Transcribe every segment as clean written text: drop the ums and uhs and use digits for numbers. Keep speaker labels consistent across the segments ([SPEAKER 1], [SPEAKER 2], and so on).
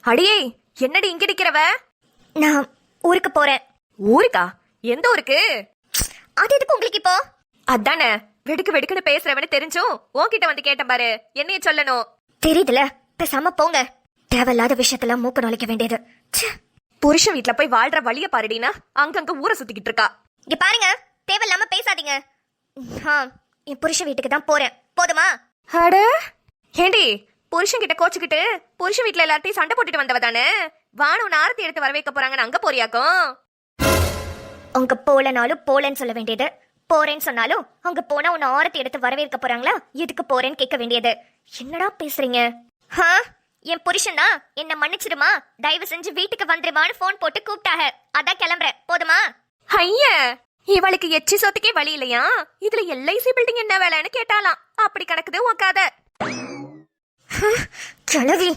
[SPEAKER 1] அடியே, என்னடி இங்க நிக்கிறவ?
[SPEAKER 2] நான் ஊருக்கு போறேன்.
[SPEAKER 1] ஊருக்கா? எந்த ஊருக்கு?
[SPEAKER 2] அது எதுக்கு உங்களுக்கு இப்போ?
[SPEAKER 1] அதானே வெடுக்கு வெடுக்குன்னு பேசுறவனு தெரிஞ்சும் உன்கிட்ட வந்து கேட்டேன் பாரு, என்னைய சொல்லணும்.
[SPEAKER 2] தெரியுதுல, பேசாம போங்க. தேவையில்லாத விஷயத்துல மூக்க நுழைக்க வேண்டியது.
[SPEAKER 1] புருஷன் வீட்டுல போய் வாழ்ற வழிய பாருடினா அங்கங்க ஊரை சுத்திக்கிட்டு இருக்கா.
[SPEAKER 2] இங்க பாருங்க, தேவையில்லாம பேசாதீங்க. என் புருஷன் வீட்டுக்கு தான் போறேன், போதுமா?
[SPEAKER 1] அட ஏண்டி, புருஷன் கிட்ட கோச்சுக்கிட்டு புருஷன் வீட்டுல எல்லாத்தையும் சண்டை போட்டுட்டு வந்தவ தானே? வானம் ஆரத்தி எடுத்து வரவேற்க போறாங்கன்னு அங்க போறியாக்கும்?
[SPEAKER 2] உங்க போலனாலும் போலன்னு சொல்ல வேண்டியது, போறேன்னு சொன்னாலும் அங்க போனா உன்னை ஆரத்தி எடுத்து வரவேற்க போறாங்களா, எதுக்கு போறேன்னு கேட்க வேண்டியது. என்னடா பேசுறீங்க? என் புருஷன் தான் என்ன மன்னிச்சிடுமா, தயவு செஞ்சு வீட்டுக்கு வந்துருமான்னு போன் போட்டு கூப்பிட்டாக, அதான் கிளம்புறேன், போதுமா?
[SPEAKER 1] ஐய, இவளுக்கு எச்சி சொத்துக்கே வழி இல்லையா? இதுல எல்ஐசி பில்டிங் என்ன வேலைன்னு கேட்டாலாம். அப்படி கிடக்குது உக்காத.
[SPEAKER 2] கிளவி,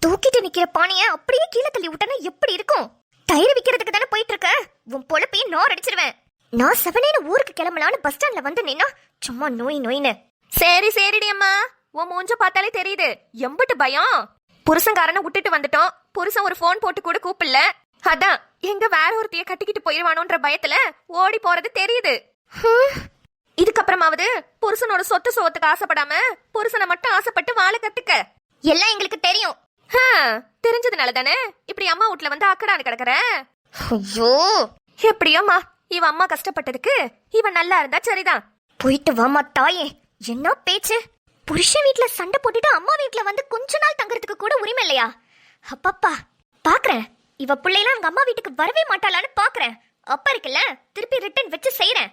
[SPEAKER 2] தூக்கிட்டு நிக்கிற பானைய அப்படியே கீழே தள்ளி விட்டனா எப்படி இருக்கும்? டயர் விக்கிறதுக்கு தானே போயிட்டு இருக்க. உன் பொழப்பையும் நோர் அடிச்சிருவேன். நான் செவனேன்னு ஊருக்கு கிளம்பலான்னு பஸ் ஸ்டாண்ட்ல வந்து நின்னா சும்மா நோய் நோயின்னு.
[SPEAKER 1] சரி சரிடி அம்மா, உன் மூஞ்ச பார்த்தாலே தெரியுது எம்பிட்டு பயம். புருஷன்காரனை விட்டுட்டு வந்துட்டோம், புருஷன் ஒரு போன் போட்டு கூட கூப்பிடல. அதான் எங்க வேற ஒருத்தைய கட்டிக்கிட்டு போயிருவானோன்ற பயத்துல ஓடி போறது தெரியுது. இதுக்கப்புறமாவது புருஷனோட சொத்து சோத்துக்கு ஆசைப்படாம புருஷனை மட்டும் ஆசைப்பட்டு வாழ கத்துக்க.
[SPEAKER 2] எல்லாம் எங்களுக்கு தெரியும்.
[SPEAKER 1] தெரிஞ்சதுனால தானே இப்படி அம்மா வீட்டுல வந்து அக்கடான்னு கிடக்குற.
[SPEAKER 2] ஐயோ,
[SPEAKER 1] எப்படியோமா இவ அம்மா கஷ்டப்பட்டதுக்கு இவன் நல்லா இருந்தா சரிதான்.
[SPEAKER 2] போயிட்டு வாமா தாயே. என்ன பேச்சு? புருஷன் வீட்டுல சண்டை போட்டுட்டு அம்மா வீட்டுல வந்து கொஞ்ச நாள் தங்கறதுக்கு கூட உரிமை இல்லையா? அப்பப்பா, பாக்குறேன் இவ பிள்ளைலாம் அங்க அம்மா வீட்டுக்கு வரவே மாட்டாளான்னு பாக்குறேன். அப்ப இருக்குல்ல, திருப்பி ரிட்டர்ன் வச்சு செய்யறேன்.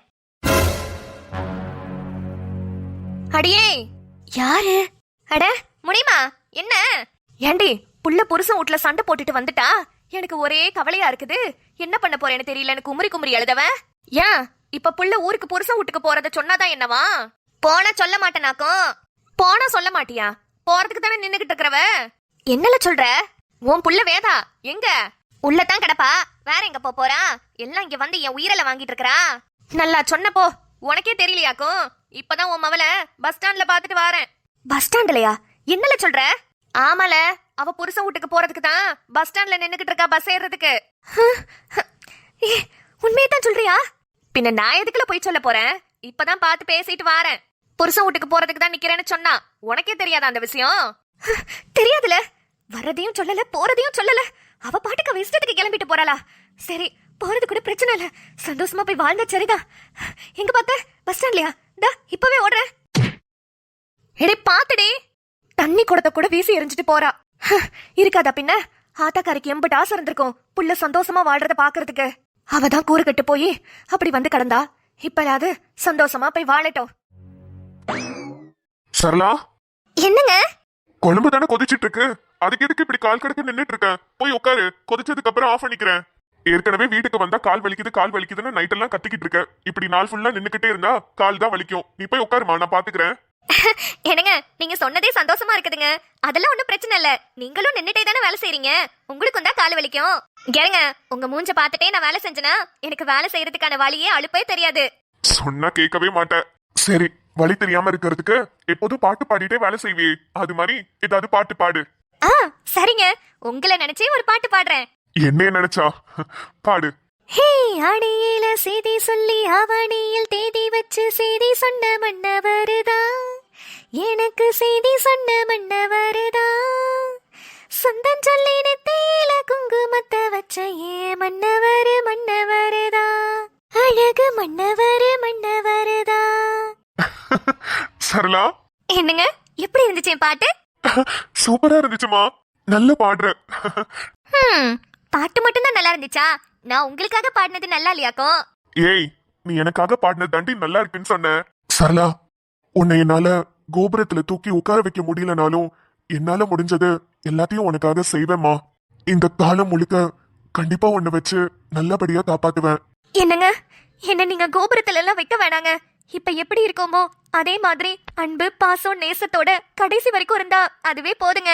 [SPEAKER 1] அடியே,
[SPEAKER 2] யாரு?
[SPEAKER 1] அட முடியுமா என்ன? ஏண்டி, புள்ள புருஷன் வீட்டுல சண்டை போட்டுட்டு வந்துட்டா எனக்கு ஒரே கவலையா இருக்குது. என்ன பண்ண போறேன்னு தெரியலன்னு குமுறி குமுறி எழுதவன். ஏன் இப்ப புள்ள ஊருக்கு புருஷன் வீட்டுக்கு போறத சொன்னாதான் என்னவா?
[SPEAKER 2] போனா சொல்ல மாட்டேனாக்கும்.
[SPEAKER 1] போனா சொல்ல மாட்டியா? போறதுக்கு தானே நின்னுகிட்டு இருக்கிறவ.
[SPEAKER 2] என்னல சொல்ற?
[SPEAKER 1] உன் புள்ள வேதா எங்க?
[SPEAKER 2] உள்ளதான் கிடப்பா, வேற எங்க போறா? எல்லாம் இங்க வந்து என் உயிரில வாங்கிட்டு இருக்கறா.
[SPEAKER 1] நல்லா சொன்னப்போ, உனக்கே தெரியலையாக்கும். இப்பதான் உன் மவள பஸ் ஸ்டாண்ட்ல பாத்துட்டு வாரேன்.
[SPEAKER 2] பஸ் ஸ்டாண்ட்லயா? என்னல சொல்ற?
[SPEAKER 1] ஆமால, அவ புருஷன் வீட்டுக்கு போறதுக்கு தான் பஸ் ஸ்டாண்ட்ல நின்னுகிட்டு இருக்கா, பஸ் ஏறதுக்கு.
[SPEAKER 2] உண்மையதான் சொல்றியா?
[SPEAKER 1] பின்ன நான் எதுக்குல போய் சொல்ல போறேன்? இப்பதான் பார்த்து பேசிட்டு வாரேன். புருஷன் வீட்டுக்கு போறதுக்கு தான் நிக்கிறேன்னு சொன்னா உனக்கே தெரியாதா அந்த விஷயம்?
[SPEAKER 2] தெரியாதுல, வர்றதையும் சொல்லல போறதையும் சொல்லல. அவ பாட்டுக்கு அவ இஷ்டத்துக்கு கிளம்பிட்டு போறாளா? சரி, போறது கூட பிரச்சனை இல்ல, சந்தோஷமா போய் வாழ்ந்தா சரிதான். எங்க பார்த்த? பஸ் ஸ்டாண்ட்லயா? இப்பவே ஓடுற.
[SPEAKER 1] எடே பாத்துடி, தண்ணி குடத்தை கூட வீசி எரிஞ்சிட்டு போறா. இருக்காதா பின்ன? ஆத்தாக்காரிக்கு எம்பிட்டு ஆசை இருந்திருக்கும் புள்ள சந்தோஷமா வாழ்றத பாக்குறதுக்கு. அவதான் கூறு கட்டு போய் அப்படி வந்து கடந்தா. இப்பயாவது சந்தோஷமா போய் வாழட்டும்.
[SPEAKER 3] சரளா,
[SPEAKER 2] என்னங்க?
[SPEAKER 3] குழம்பு தானே கொதிச்சிட்டு இருக்கு, அதுக்கு எதுக்கு இப்படி கால் கடுக்க நின்னுட்டு இருக்க? போய் உட்காரு, கொதிச்சதுக்கு அப்புறம் ஆஃப் பண்ணிக்கிறேன். ஏற்கனவே வீட்டுக்கு வந்தா கால் வலிக்குதுன்னு நைட் எல்லாம் கத்திக்கிட்டு இருக்க. இப்படி நாள் ஃபுல்லா நின்னுக்கிட்டே இருந்தா கால் தான் வலிக்கும். நீ போய் உட்காருமா, நான் பாத்துக்கிறேன்.
[SPEAKER 2] என்னங்க, நீங்க சொன்னதே சந்தோஷமா இருக்குதுங்க. அதெல்லாம் ஒண்ணும் பிரச்சனை இல்ல. நீங்களும் நின்னுட்டே தானே வேலை செய்றீங்க, உங்களுக்கும் தான் கால் வலிக்கும். கேளுங்க, உங்க மூஞ்ச பாத்துட்டே நான் வேலை செஞ்சேனா எனக்கு வேலை செய்யறதுக்கான வழியே அலுப்பே தெரியாது.
[SPEAKER 3] சொன்னா கேட்கவே மாட்டேன். சரி, வழி தெரியாம இருக்கிறதுக்கு எப்போதும் பாட்டு பாடிட்டே வேலை செய்வே, அது மாதிரி ஏதாவது பாட்டு பாடு.
[SPEAKER 2] சரிங்க, உங்களை நினைச்சே ஒரு பாட்டு பாடுறேன்.
[SPEAKER 3] என்ன நினைச்சா? பாடு.
[SPEAKER 2] ஹே, அடியில செய்தி சொல்லி அவனியில் தேதி வச்சு செய்தி சொன்ன மன்ன வருதா, எனக்கு செய்தி சொன்ன மன்ன வருதா, சொந்தம் சொல்லி நெத்தியில குங்குமத்தை வச்ச ஏ மன்னவரு மன்னவருதா, அழகு மன்னவருதா.
[SPEAKER 3] சரளா,
[SPEAKER 2] என்னங்க, எப்படி இருந்துச்சு பாட்டு?
[SPEAKER 3] சூப்பரா இருந்துச்சுமா, நல்ல பாடுற.
[SPEAKER 2] பாட்டு மட்டும் தான் நல்லா இருந்துச்சா? நான் உங்களுக்காக பாடினது நல்லா இல்லையாக்கும்?
[SPEAKER 3] ஏய், நீ எனக்காக பாடினது தாண்டி நல்லா இருக்குன்னு சொன்ன. சரளா, உன்னை என்னால கோபுரத்துல தூக்கி உட்கார வைக்க முடியலனாலும் என்னால முடிஞ்சது எல்லாத்தையும் உனக்காக செய்வேம்மா. இந்த காலம் முழுக்க கண்டிப்பா உன்னை வச்சு நல்லபடியா காப்பாத்துவேன்.
[SPEAKER 2] என்னங்க, என்ன நீங்க கோபுரத்துல எல்லாம் வைக்க வேணாங்க. இப்ப எப்படி இருக்கோமோ அதே மாதிரி அன்பு பாசம் நேசத்தோட கடைசி வரைக்கும் இருந்தா அதுவே போதுங்க.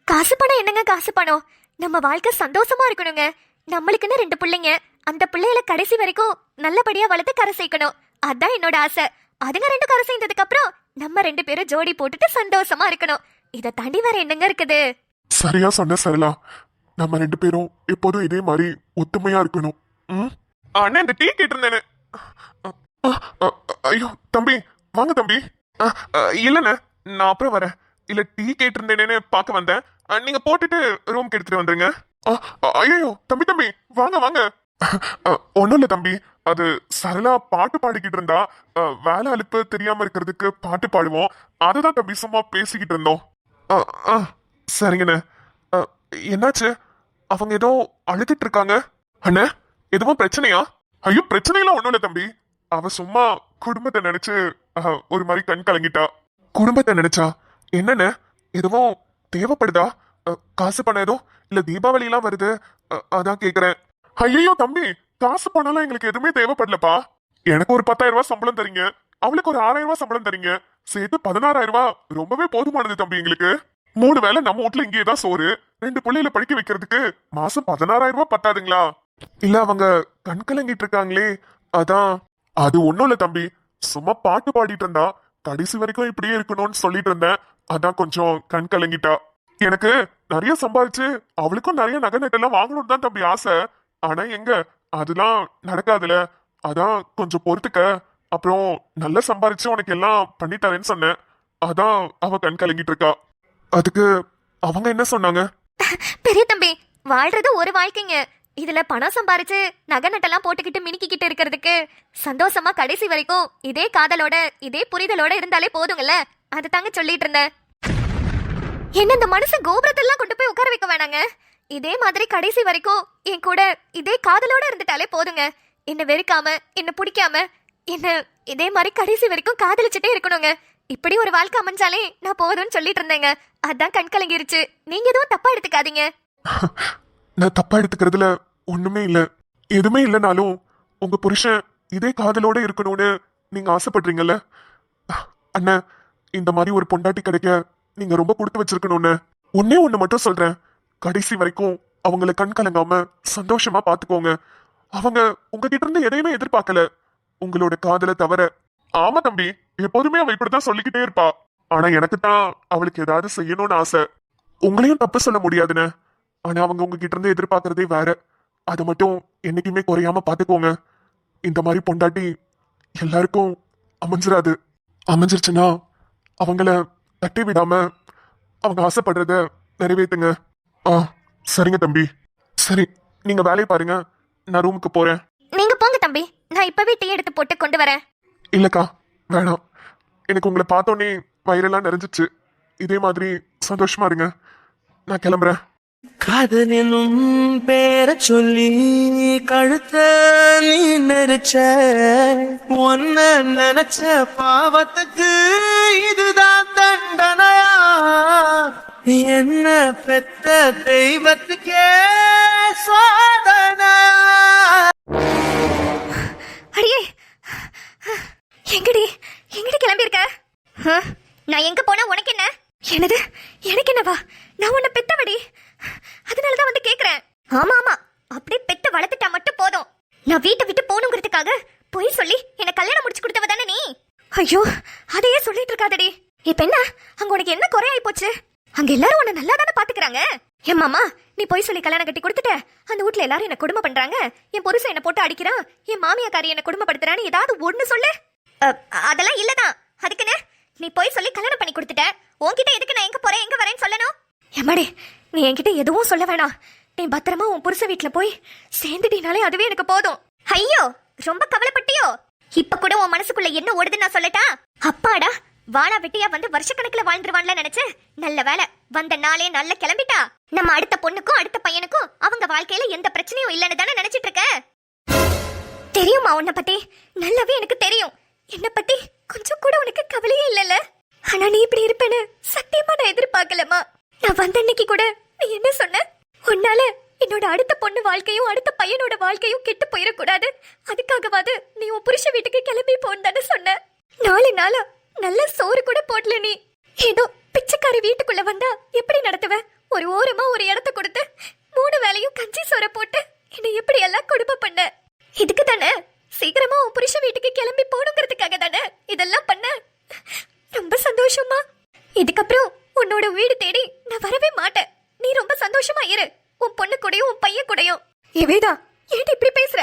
[SPEAKER 2] காசு பணம் என்னங்க, காசு பணம் நம்ம வாழ்க்கை சந்தோஷமா இருக்கணுங்க. நம்மளுக்குன்னு 2 பிள்ளைங்க, அந்த பிள்ளைகளை கடைசி வரைக்கும் நல்லபடியா வளர்த்து கரை சேர்க்கணும். அதான் என்னோட ஆசை. அதுங்க 2 கரை சேர்ந்ததுக்கு அப்புறம் நம்ம 2 பேரும் ஜோடி போட்டுட்டு சந்தோஷமா இருக்கணும். இதை தாண்டி வேற என்னங்க இருக்குது?
[SPEAKER 3] சரியா சொன்ன சரளா. நம்ம ரெண்டு பேரும் எப்போதும் இதே மாதிரி ஒத்துமையா இருக்கணும். ம்? அண்ணே இந்த டீ கேட்டிருந்தேனே. ஐயோ தம்பி, வாங்க தம்பி. இல்லண்ணே, நான் அப்புறம் வரேன். இல்ல டீ கேட்டிருந்தேனேன்னு பார்க்க வந்தேன். நீங்க போட்டுட்டு ரூம்க்கு எடுத்துட்டு வந்துருங்க. ஐயோ தம்பி தம்பி, வாங்க வாங்க. ஒண்ணும் இல்ல தம்பி, அது சரளா பாட்டு பாடிக்கிட்டு இருந்தா. வேலை அலுப்பு தெரியாம இருக்கிறதுக்கு பாட்டு பாடுவோம். அததான் தம்பி சும்மா பேசிக்கிட்டு இருந்தோம். சரிங்கண்ணே. என்னாச்சு? அவங்க ஏதோ அழுதுட்டு இருக்காங்க. அண்ணே, எதுவும் பிரச்சனையா? ஐயோ பிரச்சனையெல்லாம் ஒண்ணும் இல்ல தம்பி. அவ சும்மா குடும்பத்தை நினைச்சு ஒரு மாதிரி கண் கலங்கிட்டா. குடும்பத்தை நினைச்சா என்னன்னு? எதுவும் தேவைப்படுதா? காசு பணம் ஏதோ இல்ல தீபாவளி எல்லாம் வருது, அதான் கேக்குறேன். ஐயோ தம்பி, காசு பணம்லாம் எங்களுக்கு எதுவுமே தேவைப்படலப்பா. எனக்கு ஒரு 10,000 ரூபாய் சம்பளம் தரீங்க, அவளுக்கு ஒரு 6,000 ரூபாய் சம்பளம் தரீங்க, சேர்த்து 16,000 ரூபாய் ரொம்பவே போதுமானது தம்பி எங்களுக்கு. 3 வேளை நம்ம வீட்டுல இங்கேயேதான் சோறு, 2 பிள்ளைகளை படிக்க வைக்கிறதுக்கு மாசம் 16,000 ரூபாய் பத்தாதுங்களா? இல்ல அவங்க கண் கலங்கிட்டு இருக்காங்களே, அதான். அது ஒண்ணும் இல்ல தம்பி, சும்மா பாட்டு பாடிட்டு இருந்தா. கடைசி வரைக்கும் இப்படியே இருக்கணும்னு சொல்லிட்டு இருந்தேன், அதான் கொஞ்சம் கண் கலங்கிட்டா. எனக்கு நிறைய சம்பாதிச்சு அவளுக்கும் நிறைய நகை நட்டெல்லாம் வாங்கணும்னு தான் தம்பி ஆசை. ஆனா எங்க அதெல்லாம் நடக்காதுல, அதான் கொஞ்சம் பொறுத்துக்க, அப்புறம் நல்லா சம்பாதிச்சு உனக்கு எல்லாம் பண்ணி தரேன்னு சொன்னேன். அதான் அவ கண் கலங்கிட்டு இருக்கா. அதுக்கு அவங்க என்ன சொன்னாங்க?
[SPEAKER 2] பெரிய தம்பி, வாழ்றது ஒரு வாழ்க்கைங்க. இதுல பணம் சம்பாரிச்சு நகை நட்டெல்லாம் போட்டுக்கிட்டு மினுக்கிக்கிட்டு இருக்கிறதுக்கு சந்தோஷமா கடைசி வரைக்கும் இதே காதலோட இதே புரிதலோட இருந்தாலே போதுங்கல்ல. அது தாங்க சொல்லிட்டு இருந்தேன். என்ன இந்த மனுஷன் கோபுரத்தெல்லாம் கொண்டு போய் உட்கார வைக்க வேணாங்க. இதே மாதிரி கடைசி வரைக்கும் என் கூட இதே காதலோட இருந்துட்டாலே போதுங்க. என்ன வெறுக்காம, என்ன பிடிக்காம, என்ன இதே மாதிரி கடைசி வரைக்கும் காதலிச்சுட்டே இருக்கணுங்க. இப்படி ஒரு வாழ்க்கை அமைஞ்சாலே நான் போதும்னு சொல்லிட்டு இருந்தேங்க. அதான் கண் கலங்கிருச்சு. நீங்க எதுவும் தப்பா எடுத்துக்காதீங்க.
[SPEAKER 3] நான் தப்பா எடுத்துக்கிறதுல ஒண்ணுமே இல்ல. எதுவுமே இல்லைனாலும் உங்க புருஷன் இதே காதலோட இருக்கணும்னு நீங்க ஆசைப்படுறீங்கல்ல அண்ணா. இந்த மாதிரி ஒரு பொண்டாட்டி கிடைக்க நீங்க ரொம்ப கொடுத்து வச்சிருக்கணும்னு ஒன்னே ஒண்ணு மட்டும் சொல்றேன். கடைசி வரைக்கும் அவங்கள கண் கலங்காம சந்தோஷமா பாத்துக்கோங்க. அவங்க உங்ககிட்ட இருந்து எதையுமே எதிர்பார்க்கல, உங்களோட காதலை தவிர. ஆமா தம்பி, எப்போதுமே அவ இப்படித்தான் சொல்லிக்கிட்டே இருப்பா. ஆனா எனக்கு தான் அவளுக்கு ஏதாவது செய்யணும்னு ஆசை. உங்களையும் தப்பு சொல்ல முடியாதுன்னு, ஆனா அவங்க உங்ககிட்ட இருந்து எதிர்பார்க்கறதே வேற. அதை மட்டும் என்னைக்குமே குறையாம பாத்துக்கோங்க. இந்த மாதிரி பொண்டாட்டி எல்லாருக்கும் அமைஞ்சிராது. அமைஞ்சிருச்சுன்னா அவங்கள தட்டி விடாம அவங்க ஆசைப்படுறத நிறைவேற்றுங்க. சரிங்க தம்பி. சரி, நீங்க வேலையை பாருங்க, நான் ரூமுக்கு போறேன்.
[SPEAKER 2] நீங்க போங்க தம்பி, நான் இப்பவே டீ எடுத்து போட்டு கொண்டு வரேன்.
[SPEAKER 3] இல்லக்கா வேணாம், எனக்கு உங்களை பார்த்தோன்னே வயிறெல்லாம் நிறைஞ்சிச்சு. இதே மாதிரி சந்தோஷமா இருங்க, நான் கிளம்புறேன்.
[SPEAKER 4] காதலினும் பேர சொல்லி கழுத்த நீ நெரிச்ச, ஒன்ன நினைச்ச பாவத்துக்கு இதுதான் தண்டனையா? என்ன பெத்த தெய்வத்துக்கே சோதனை.
[SPEAKER 2] அடியே, எங்கடி எங்கடி கிளம்பியிருக்க? நான் எங்க போனா உனக்கு என்ன? என்னது எனக்கு என்னவா? நான் உன்னை பெத்தவடி, அதனாலதான் வந்து கேக்குறேன். ஆமா ஆமா, அப்படியே பெத்த வளர்த்துட்டா மட்டும் போதும். நான் வீட்டை விட்டு போகணுங்கிறதுக்காக பொய் சொல்லி என்ன கல்யாணம் முடிச்சு கொடுத்தவ தானே நீ? ஐயோ, அதையே சொல்லிட்டு இருக்காதடி. இப்ப என்ன அங்க உனக்கு என்ன குறையாயி போச்சு? அங்க எல்லாரும் உன்னை நல்லா தானே பாத்துக்கிறாங்க. என் மாமா, நீ பொய் சொல்லி கல்யாணம் கட்டி கொடுத்துட்ட. அந்த வீட்ல எல்லாரும் என்ன கொடுமை பண்றாங்க, என் புருஷன் என்ன போட்டு அடிக்கிறான், என் மாமியாக்காரி என்ன கொடுமைப்படுத்துறான்னு ஏதாவது ஒண்ணு சொல்லு. அதெல்லாம் இல்லதான். அதுக்குன்னு நீ பொய் சொல்லி கல்யாணம் பண்ணி கொடுத்துட்ட. உன்கிட்ட எதுக்கு நான் எங்க போறேன் எங்க வரேன்னு சொல்லணும்? எம்மாடி, நீ என்கிட்ட எதுவும் சொல்ல வேணாம். நீ பத்திரமா உன் புருஷ வீட்டுல போய் சேர்ந்துட்டீனாலே அதுவே எனக்கு போதும். ஐயோ, ரொம்ப கவலைப்பட்டியோ? இப்ப கூட உன் மனசுக்குள்ள என்ன ஓடுதுன்னு நான் சொல்லட்டா? அப்பாடா, வானா வெட்டியா வந்து வருஷக்கணக்குல வாழ்ந்துருவான்ல நினைச்சேன். நல்ல வேலை, வந்த நாளே நல்ல கிளம்பிட்டா. நம்ம அடுத்த பொண்ணுக்கும் அடுத்த பையனுக்கும் அவங்க வாழ்க்கையில எந்த பிரச்சனையும் இல்லைன்னு தானே நினைச்சிட்டு இருக்க. தெரியுமா உன்னை பத்தி? நல்லாவே எனக்கு தெரியும். என்ன பத்தி கொஞ்சம் கூட உனக்கு கவலையே இல்லைல்ல. ஆனா நீ இப்படி இருப்பேன்னு சத்தியமா நான் எதிர்பார்க்கலமா. நான் வந்த அன்னைக்கு கூட நீ என்ன சொன்ன? உன்னால என்னோட அடுத்த பொண்ணு வாழ்க்கையும் அடுத்த பையனோட வாழ்க்கையும் கெட்டு போயிடக்கூடாது, அதுக்காகவாது நீ உன் புருஷ வீட்டுக்கு கிளம்பி போன்னு தானே சொன்ன. 4 நாளா நல்ல சோறு கூட போடல நீ. ஏதோ பிச்சைக்காரி வீட்டுக்குள்ள வந்தா எப்படி நடத்துவ? ஒரு ஓரமா ஒரு இடத்த கொடுத்து 3 வேளையும் கஞ்சி சோற போட்டு என்னை எப்படி எல்லாம் கொடுமை பண்ண. இதுக்கு தானே சீக்கிரமா உன் புருஷ வீட்டுக்கு கிளம்பி போகணுங்கிறதுக்காக தானே இதெல்லாம் பண்ண. ரொம்ப சந்தோஷமா. இதுக்கப்புறம் உன்னோட வீடு தேடி நான் வரவே மாட்டேன். நீ ரொம்ப சந்தோஷமா இரு. உன் பொண்ணு கூடயும் உன் பையன் கூடயும்.
[SPEAKER 1] ஏ வேதா, ஏன்டி இப்படி பேசுற?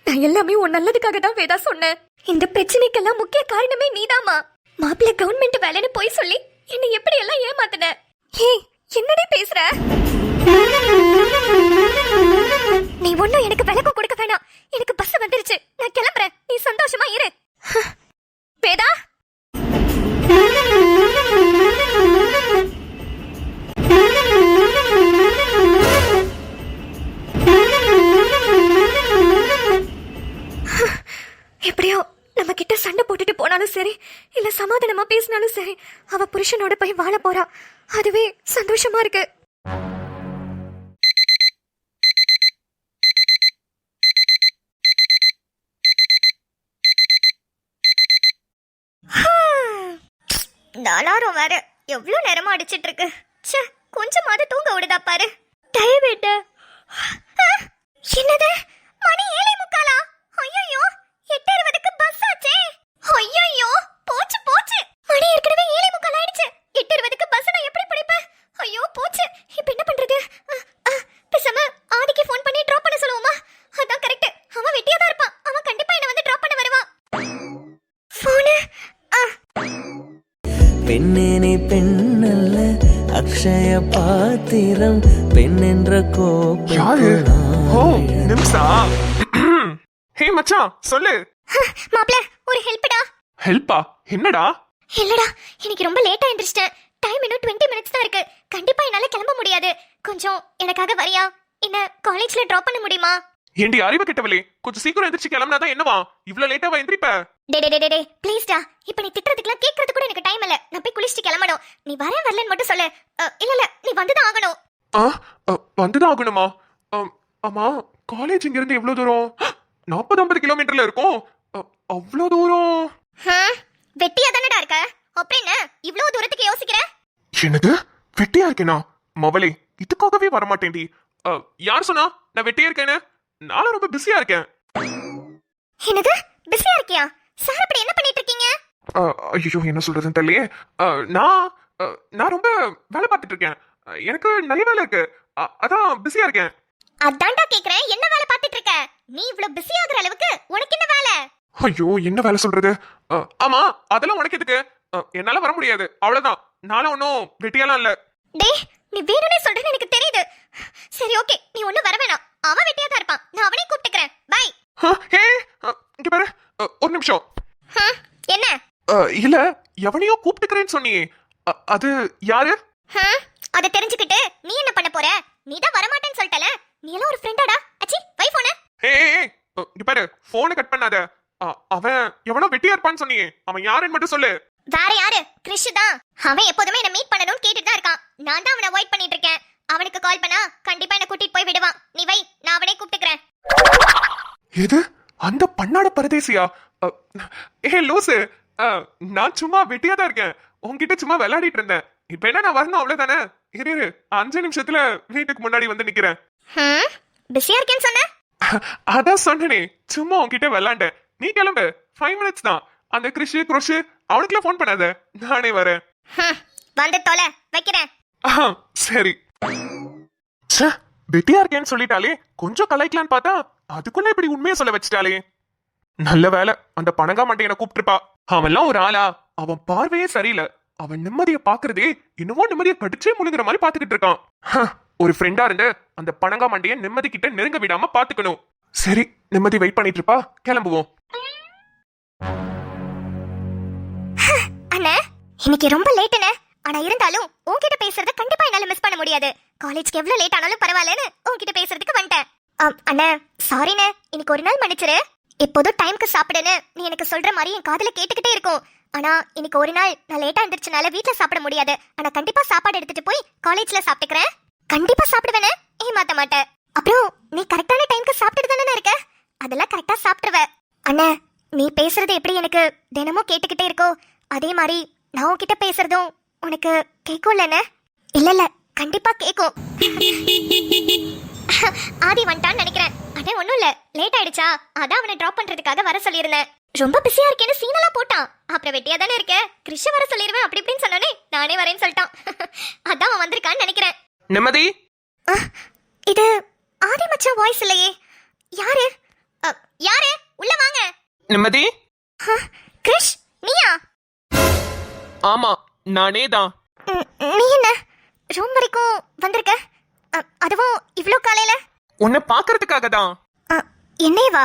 [SPEAKER 1] நான் எல்லாமே உன் நல்லதுக்காக தான் வேதா சொன்னேன்.
[SPEAKER 2] இந்த பிரச்சனைக்கெல்லாம் முக்கிய காரணமே நீதாமா. மாப்பிள்ள கவர்மெண்ட் வேலைன்னு போய் சொல்லி என்னை எப்படி எல்லாம் ஏமாத்தின.
[SPEAKER 1] ஏய், என்னடி பேசுற?
[SPEAKER 2] நீ ஒண்ணும் எனக்கு விளக்கம் கொடுக்க வேணாம். எனக்கு பஸ் வந்துருச்சு, நான் கிளம்புறேன். நீ சந்தோஷமா இரு.
[SPEAKER 1] வேதா, எப்படியோ நம்ம கிட்ட சண்டை போட்டுட்டு போனாலும் சரி, இல்ல சமாதானமா பேசினாலும் சரி, அவ புருஷனோட போய் வாழ போறா. அதுவே சந்தோஷமா இருக்கு.
[SPEAKER 2] நாளாரும் வேற எவ்வளவு நேரமா அடிச்சிட்டு இருக்கு. ச்சே, கொஞ்சமாவது தூங்க விடுதா பாரு. டயர்ட். என்னது, மணி 7:45. ஐயோ, 8:20க்கு பஸ் ஆச்சே. ஐயோ, போச்சு போச்சு. மணி ஏற்கனவே 7:45 ஆயிடுச்சு. 8:20க்கு பஸ் நான் எப்படி பிடிப்பேன்? ஐயோ போச்சு. இப்போ என்ன பண்றது? பேசாம ஆதிக்கு ஃபோன் பண்ணி டிராப் பண்ண சொல்லுவோமா? அதான் கரெக்ட். அவன் வெட்டியா தான் இருப்பான். அவன் கண்டிப்பா என்ன வந்து டிராப் பண்ண வருவான். ஃபோனு.
[SPEAKER 4] பெண்ணேனே பெண்ணல்ல அக்ஷய பாத்திரம் பெண் என்ற
[SPEAKER 3] யாரு? ஓ,
[SPEAKER 4] கோப்பை
[SPEAKER 3] நிமிஷா. ஹே மச்சான், சொல்லு.
[SPEAKER 2] மாப்ள, ஒரு ஹெல்ப்டா.
[SPEAKER 3] ஹெல்ப்பா? என்னடா?
[SPEAKER 2] இல்லடா, இன்னைக்கு ரொம்ப லேட்டா எந்திரிச்சிட்டேன். டைம் இன்னும் 20 மினிட்ஸ் தான் இருக்கு. கண்டிப்பா என்னால கிளம்ப முடியாது. கொஞ்சம் எனக்காக வரியா? என்ன காலேஜ்ல டிராப் பண்ண முடியுமா?
[SPEAKER 3] ஏண்டி அறிவு கெட்டவளே, கொஞ்சம் சீக்கிரம் எந்திரிச்சு கிளம்புனாதான் என்னவா? இவ்ளோ லேட்டாவா எந்திரிப்ப?
[SPEAKER 2] டே ப்ளீஸ் டா. இப்போ நீ திட்டுறதுக்குலாம் கேட்கறது கூட எனக்கு டைம் இல்ல. நான் போய் குளிச்சிட்டு கிளம்பணும். நீ வரலன்னு மட்டும் சொல்லு. இல்ல நீ வந்துதான் ஆகணும்.
[SPEAKER 3] வந்துதான் ஆகணுமா? ஆமா, காலேஜ் இங்க இருந்து எவ்வளவு தூரம்? 40-50 கிலோமீட்டர்ல இருக்கும். அவ்வளவு தூரம்?
[SPEAKER 2] வெட்டியா தானடா இருக்க. அப்புறம் என்ன இவ்ளோ தூரத்துக்கு யோசிக்கிற?
[SPEAKER 3] என்னது, வெட்டியா இருக்கேனா? மவளே, இதுக்காகவே வரமாட்டேன்டி. யார் சொன்னா நான் வெட்டியா இருக்கேன்னு? நானும் ரொம்ப பிஸியா இருக்கேன்.
[SPEAKER 2] என்னது, பிஸியா இருக்கியா? சார் அப்படி என்ன பண்ணிட்டு இருக்கீங்க?
[SPEAKER 3] ஐயோ, என்ன சொல்றதுன்னு தெரியலையே. நான் ரொம்ப வேலை பார்த்துட்டு இருக்கேன். எனக்கு நிறைய வேலை இருக்கு. அதான் பிஸியா இருக்கேன்.
[SPEAKER 2] அதான்டா கேக்குறேன், என்ன வேலை பார்த்துட்டு இருக்க? நீ இவ்ளோ பிஸி ஆகுற அளவுக்கு உனக்கு என்ன வேலை?
[SPEAKER 3] ஐயோ, என்ன வேலை சொல்றது? ஆமா, அதெல்லாம் உனக்கு எதுக்கு? என்னால வர முடியாது, அவ்வளவுதான். நானும் ஒன்னும் வெட்டியாலாம் இல்ல.
[SPEAKER 2] டேய், நீ வேணும்னே சொல்றேன்னு எனக்கு தெரியுது. சரி ஓகே, நீ ஒண்ணு வர வேணாம். அவன் வெட்டியா தான் இருப்பான். நான் அவனையும் கூப்பிட்டுக்கிறேன். பை.
[SPEAKER 3] ஹே, இங்க பாரு, ஒரு நிமிஷம்.
[SPEAKER 2] என்ன?
[SPEAKER 3] இல்ல, எவனையோ கூப்பிட்டுக்கிறேன்னு சொன்னியே, அது யாரு?
[SPEAKER 2] அத தெரிஞ்சுக்கிட்டு நீ என்ன பண்ண போற? நீ தான் வர மாட்டேன்னு சொல்லிட்டல. நீ எல்லாம் ஒரு ஃப்ரெண்டாடா. அச்சி, வை போன.
[SPEAKER 3] ஹே, இங்க பாரு, போனை கட் பண்ணாத. அவன் எவனோ வெட்டியா இருப்பான்னு சொன்னியே, அவன் யாருன்னு மட்டும் சொல்லு.
[SPEAKER 2] வேற யாரு? கிறிஷ் தான். அவன் எப்போதுமே என்ன மீட் பண்ணணும்னு கேட்டுட்டு தான் இருக்கான். நான் தான் அவனை அவாய்ட் பண்ணிட்டு இருக்கேன். அவனுக்கு கால் பண்ணா கண்டிப்பா என்ன கூட்டிட்டு போய் விடுவான். நீ வை, நான் அவனே கூப்பிட்டுக்கிறேன்.
[SPEAKER 3] எது, அந்த பன்னாட பரதேசியா? ஏ லூசு, நான் சும்மா வெட்டியா தான் இருக்கேன். உன்கிட்ட சும்மா விளையாடிட்டு இருந்தேன். இப்ப என்ன, நான் வரணும் அவ்வளவுதானே? இரு 5 நிமிஷத்துல வீட்டுக்கு முன்னாடி வந்து நிக்கிறேன்.
[SPEAKER 2] பிஸியா இருக்கேன்னு சொன்ன?
[SPEAKER 3] அதான் சொன்னனே, சும்மா உன்கிட்ட விளையாண்டேன். நீ கிளம்பு, 5 மினிட்ஸ் தான். அந்த கிருஷி குருஷு அவனுக்குலாம் ஃபோன் பண்ணாத, நானே வரேன்.
[SPEAKER 2] வந்து தொலை, வைக்கிறேன்.
[SPEAKER 3] சரி. ச்சே, வெட்டியா இருக்கேன்னு சொல்லிட்டாலே கொஞ்சம் கலாய்க்கலான்னு பார்த்தா அதுக்குள்ள இப்படி உண்மையை சொல்ல வச்சிட்டாலே. நல்ல வேலை, அந்த பணங்கா மண்டையனை கூப்பிட்டுருப்பா. அவன்லாம் ஒரு ஆளா? அவன் பார்வையே சரியில்லை. அவன் நிம்மதியை பாக்குறதே இன்னமும் நிம்மதியை கடிச்சே முழுங்குற மாதிரி பாத்துக்கிட்டு இருக்கான். ஒரு ஃப்ரெண்டா இருந்து அந்த பணங்கா மண்டைய நிம்மதி கிட்ட நெருங்க விடாம பாத்துக்கணும். சரி, நிம்மதி வெயிட் பண்ணிட்டு இருப்பா, கிளம்புவோம்.
[SPEAKER 2] அண்ணா, இன்னைக்கு ரொம்ப லேட்டுண்ணே. ஆனா இருந்தாலும் உன்கிட்ட பேசுறத கண்டிப்பா என்னால மிஸ் பண்ண முடியாது. காலேஜ்க்கு எவ்வளவு லேட் ஆனாலும் பரவாயில்லன்னு உன்கிட்ட பேசுறதுக்கு வந்துட்டேன். அண்ணா, சாரிண்ணே, இன்னைக்கு ஒரு நாள் மன்னிச்சிரு. எப்போதும் டைம்க்கு சாப்பிடுன்னு நீ எனக்கு சொல்ற மாதிரி என் காதுல கேட்டுக்கிட்டே இருக்கும். ஆனா இன்னைக்கு ஒரு நாள் நான் லேட்டா எந்திரிச்சனால வீட்ல சாப்பிட முடியாது. ஆனா கண்டிப்பா சாப்பாடு எடுத்துட்டு போய் காலேஜ்ல சாப்பிட்டுக்கிறேன். கண்டிப்பா சாப்பிடுவேனே, ஏமாத்த மாட்டேன். அப்புறம் நீ கரெக்டான டைம்க்கு சாப்பிட்டுட்டு தானே இருக்க? அதெல்லாம் கரெக்டா சாப்பிட்டுருவ. அண்ணா, நீ பேசுறது எப்படி எனக்கு தினமும் கேட்டுக்கிட்டே இருக்கோ அதே மாதிரி நான் உன்கிட்ட பேசுறதும் உனக்கு கேட்கும்லண்ணே? இல்ல, கண்டிப்பா கேட்கும். ஆதி வந்துட்டான்னு நினைக்கிறேன். அதே ஒண்ணும் இல்ல, லேட் ஆயிடுச்சா, அதான் அவனை டிராப் பண்றதுக்காக வர சொல்லியிருந்தேன். ரொம்ப பிஸியா இருக்கேன்னு சீனெல்லாம் போட்டான். அப்புறம் வெட்டியா தானே இருக்க, கிறிஷ வர சொல்லிடுவேன் அப்படி இப்படின்னு சொன்னோன்னே நானே வரேன்னு சொல்லிட்டான். அதான் அவன் வந்திருக்கான்னு நினைக்கிறேன்.
[SPEAKER 3] நிம்மதி,
[SPEAKER 2] இது ஆதி மச்சான் வாய்ஸ் இல்லையே. யாரு யாரு உள்ள வாங்க.
[SPEAKER 5] நிம்மதி.
[SPEAKER 2] கிரிஷ் நீயா?
[SPEAKER 5] ஆமா, நானே தான்.
[SPEAKER 2] நீ என்ன ரூம் வரைக்கும் வந்திருக்க? அதுவும் இவ்ளோ காலையில?
[SPEAKER 5] உன்னை பாக்குறதுக்காக தான்.
[SPEAKER 2] என்னே வா?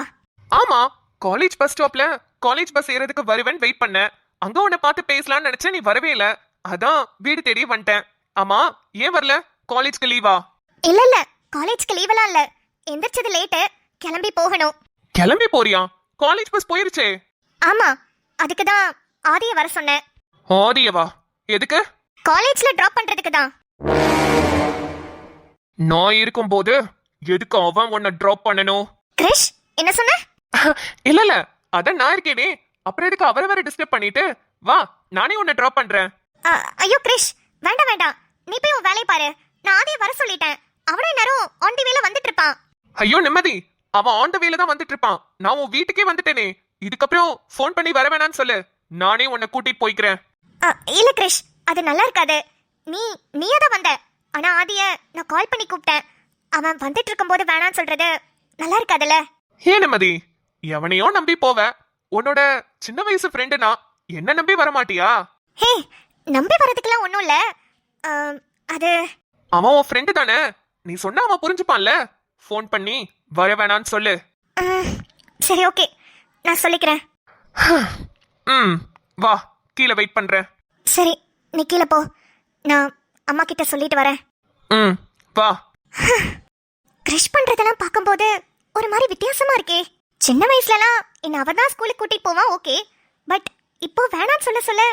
[SPEAKER 5] ஆமா, காலேஜ் பஸ் ஸ்டாப்ல காலேஜ் பஸ் ஏறதுக்கு வருவேன் வெயிட் பண்ணேன். அங்க உன்னை பார்த்து பேசலாம்னு நினைச்சேன், நீ வரவே இல்ல. அதான் வீடு தேடி வந்துட்டேன். ஆமா, ஏன் வரல? காலேஜ்க்கு லீவா?
[SPEAKER 2] இல்ல இல்ல, காலேஜ்க்கு லீவெல்லாம் இல்ல. எந்திரிச்சது லேட்டு, கிளம்பி போகணும்.
[SPEAKER 5] கிளம்பி போறியா? காலேஜ் பஸ் போயிருச்சே.
[SPEAKER 2] ஆமா, அதுக்கு தான் ஆதிய வர சொன்னேன்.
[SPEAKER 5] ஆதியவா? எதுக்கு?
[SPEAKER 2] காலேஜ்ல டிராப் பண்றதுக்கு தான்.
[SPEAKER 5] நான் இருக்கும்போது எதுக்கு அவன் உன்னை டிராப் பண்ணணும்?
[SPEAKER 2] கிரிஷ் என்ன சொன்ன?
[SPEAKER 5] இல்ல இல்ல, அதான் நான் இருக்கேனே, அப்புறம் எதுக்கு அவரை வேற டிஸ்டர்ப் பண்ணிட்டு? வா, நானே உன்னை டிராப் பண்றேன்.
[SPEAKER 2] ஐயோ கிரிஷ், வேண்டாம் வேண்டாம், நீ போய் உன் வேலையை பாரு. நான் ஆதிய வர சொல்லிட்டேன். அவனே நேரம் ஆன் தி வேல வந்துட்டு இருப்பான்.
[SPEAKER 5] ஐயோ நிம்மதி, அவன் ஆன் த வேல தான் வந்துட்டு இருப்பான். நான் உன் வீட்டுக்கே வந்துட்டேனே. இதுக்கப்புறம் ஃபோன் பண்ணி வர வேணான்னு சொல்லு, நானே உன்னை கூட்டிட்டு போய்க்கிறேன்.
[SPEAKER 2] இல்ல கிரிஷ், அது நல்லா இருக்காது. நீயே தான் வந்த, ஆனா ஆதிய நான் கால் பண்ணி கூப்பிட்டேன். அவன் வந்துட்டு இருக்கும்போது வேணான்னு சொல்றது நல்லா இருக்காதுல்ல?
[SPEAKER 5] ஏன் நிம்மதி, எவனையோ நம்பி போவ? உன்னோட சின்ன வயசு ஃப்ரெண்டு நான், என்ன நம்பி வர மாட்டியா?
[SPEAKER 2] ஹே, நம்பி வரதுக்கெல்லாம் ஒன்றும் இல்லை. அது
[SPEAKER 5] அவன் உன் ஃப்ரெண்டு தானே, நீ சொன்னா அவன் புரிஞ்சுப்பான்ல. ஃபோன் பண்ணி வர வேணான்னு சொல்லு.
[SPEAKER 2] சரி ஓகே, நான் சொல்லிக்கிறேன்.
[SPEAKER 5] ம், வா, கீழே வெயிட் பண்றேன்.
[SPEAKER 2] சரி, நீ கீழே போ, நான் அம்மா கிட்ட சொல்லிட்டு வரேன்.
[SPEAKER 5] ம், வா.
[SPEAKER 2] கிரிஷ் பண்றதெல்லாம் பார்க்கும்போது ஒரு மாதிரி வித்தியாசமா இருக்கே. சின்ன வயசுலலாம் என்ன அவ தான் ஸ்கூலுக்கு கூட்டிட்டு போவான், ஓகே. பட் இப்போ வேணான்னு சொல்ல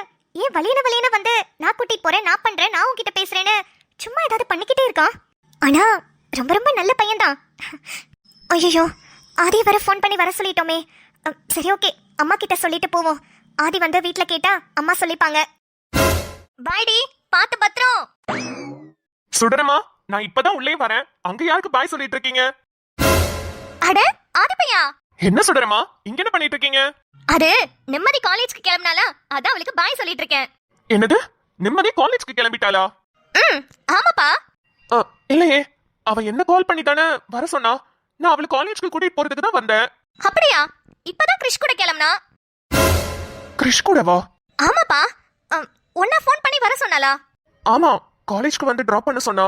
[SPEAKER 2] ஏன் வலியன வந்து நான் கூட்டிட்டு போறேன், நான் பண்றேன், நான் உன்கிட்ட பேசுறேன்னு சும்மா ஏதாவது பண்ணிக்கிட்டே இருக்கான். ஆனா ரொம்ப ரொம்ப நல்ல பையன் தான். ஐயோ, ஆதி வர ஃபோன் பண்ணி வர சொல்லிட்டோமே. சரி ஓகே, அம்மா கிட்ட சொல்லிட்டு போவோம். ஆதி வந்து வீட்ல கேட்டா அம்மா சொல்லிப்பாங்க.
[SPEAKER 1] பாய்டி, பாத்து பத்திரம்.
[SPEAKER 5] சுடரமா, நான் இப்பதான் உள்ளே வரேன். அங்க யாருக்கு பாய் சொல்லிட்டு இருக்கீங்க?
[SPEAKER 1] அட ஆதி பையா,
[SPEAKER 5] என்ன சுடரமா, இங்க என்ன பண்ணிட்டு இருக்கீங்க?
[SPEAKER 1] அது நிம்மதி காலேஜ்க்கு கிளம்பினால அதான் அவளுக்கு பாய் சொல்லிட்டு இருக்கேன்.
[SPEAKER 5] என்னது, நிம்மதி காலேஜ்க்கு கிளம்பிட்டாளா?
[SPEAKER 1] ஆமாப்பா.
[SPEAKER 5] இல்லையே, அவ என்ன கால் பண்ணி தானே வர சொன்னா. நான் அவளை காலேஜ்க்கு கூட்டிட்டு போறதுக்கு தான் வந்தேன்.
[SPEAKER 1] அப்படியா? இப்பதான் கிரிஷ் கூட கிளம்புனா.
[SPEAKER 5] கிரிஷ் கூடவா?
[SPEAKER 1] ஆமாப்பா, உன்ன ஃபோன் பண்ணி வர சொன்னாளா?
[SPEAKER 5] ஆமா, காலேஜ்க்கு வந்து டிராப் பண்ண சொன்னா.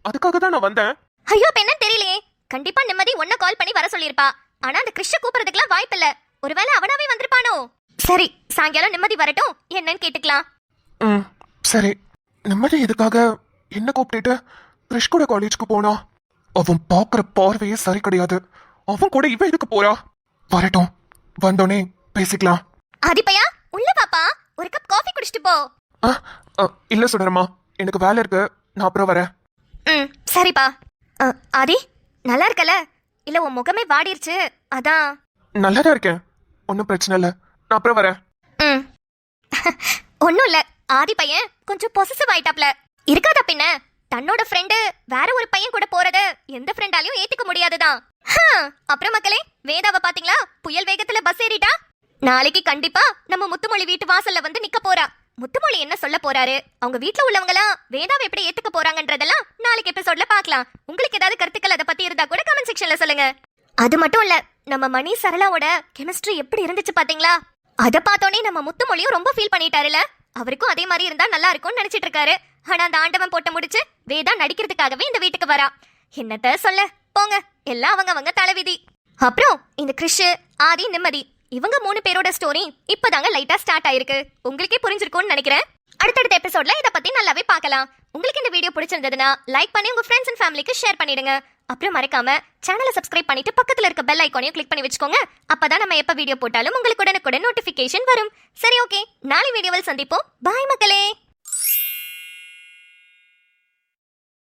[SPEAKER 5] அதுக்காக தான் நான் வந்தேன்.
[SPEAKER 1] ஐயோ, இப்ப என்ன தெரியலையே. கண்டிப்பா நிம்மதி உன்ன கால் பண்ணி வர சொல்லிருப்பா. ஆனா அந்த கிரிஷ கூப்பிடுறதுக்குலாம் வாய்ப்பு இல்ல. ஒருவேளை அவனாவே வந்திருப்பானோ? சரி, சாயங்காலம் நிம்மதி வரட்டும், என்னன்னு கேட்டுக்கலாம்.
[SPEAKER 5] ம், சரி. நிம்மதி எதுக்காக என்ன கூப்பிட்டுட்டு கிரிஷ் கூட காலேஜ்க்கு போனா? அவன் பாக்குற பார்வையே சரி கிடையாது. அவன் கூட இவ எதுக்கு போறா? வரட்டும், வந்தோடனே பேசிக்கலாம்.
[SPEAKER 1] ஆதிப்பையா, உள்ள பாப்பா, ஒரு கப் காஃபி குடிச்சிட்டு போ.
[SPEAKER 5] இல்ல சுடரமா, எனக்கு வேலை இருக்கு, நான் அப்புறம் வரேன்.
[SPEAKER 1] சரிப்பா. ஆதி, நல்லா இருக்கல? இல்ல உன் முகமே வாடிருச்சு, அதான்.
[SPEAKER 5] நல்லாதான் இருக்கேன், ஒன்னும் பிரச்சனை இல்ல, நான் அப்புறம் வரேன்.
[SPEAKER 1] ஒன்னும் இல்ல, ஆதி பையன் கொஞ்சம் பொசசிவ் ஆயிட்டாப்ல. இருக்காதா பின்ன? தன்னோட ஃப்ரெண்டு வேற ஒரு பையன் கூட போறத எந்த ஃப்ரெண்டாலையும் ஏத்துக்க முடியாதுதான். அப்புறம் மக்களே, வேதாவை பாத்தீங்களா? புயல் வேகத்துல பஸ் ஏறிட்டா. நாளைக்கு கண்டிப்பா நம்ம முத்துமொழி வீட்டு வாசல்ல வந்து நிக்க போறா. முத்துமொழி என்ன சொல்ல போறாரு, அவங்க வீட்ல உள்ளவங்கலாம் வேதாவை எப்படி ஏத்துக்க போறாங்கன்றதெல்லாம் நாளைக்கு எபிசோட்ல பார்க்கலாம். உங்களுக்கு ஏதாவது கருத்துக்கள் அதை பத்தி இருந்தா கூட கமெண்ட் செக்ஷன்ல சொல்லுங்க. அது மட்டும் இல்ல, நம்ம மணி சரளாவோட கெமிஸ்ட்ரி எப்படி இருந்துச்சு பாத்தீங்களா? அத பார்த்தோன்னே நம்ம முத்துமொழியும் ரொம்ப ஃபீல் பண்ணிட்டாருல. அவருக்கும் அதே மாதிரி இருந்தா நல்லா இருக்கும்னு நினைச்சிட்டு இருக்காரு. ஆனா அந்த ஆண்டவன் போட்ட முடிச்சு வேதா நடிக்கிறதுக்காகவே இந்த வீட்டுக்கு வரா. என்னத்த சொல்ல போங்க, எல்லாம் அவங்க தலைவிதி. அப்புறம் இந்த கிரிஷ், ஆதி, நிம்மதி இவங்க 3 பேரோட ஸ்டோரி இப்பதாங்க லைட்டா ஸ்டார்ட் ஆயிருக்கு. உங்களுக்கே புரிஞ்சிருக்கும்னு நினைக்கிறேன். அடுத்தடுத்த எபிசோட்ல இத பத்தி நல்லாவே பார்க்கலாம். உங்களுக்கு இந்த வீடியோ பிடிச்சிருந்ததுன்னா லைக் பண்ணி உங்க ஃப்ரெண்ட்ஸ் அண்ட் ஃபேமிலிக்கு ஷேர் பண்ணிடுங்க. அப்புறம் மறக்காம சேனலை சப்ஸ்கிரைப் பண்ணிட்டு பக்கத்துல இருக்க பெல் ஐகானையும் கிளிக் பண்ணி வச்சுக்கோங்க. அப்பதான் நம்ம எப்ப வீடியோ போட்டாலும் உங்களுக்கு உடனுக்குடன் நோட்டிபிகேஷன் வரும். சரி ஓகே, நாளை வீடியோவில் சந்திப்போம். பாய் மக்களே.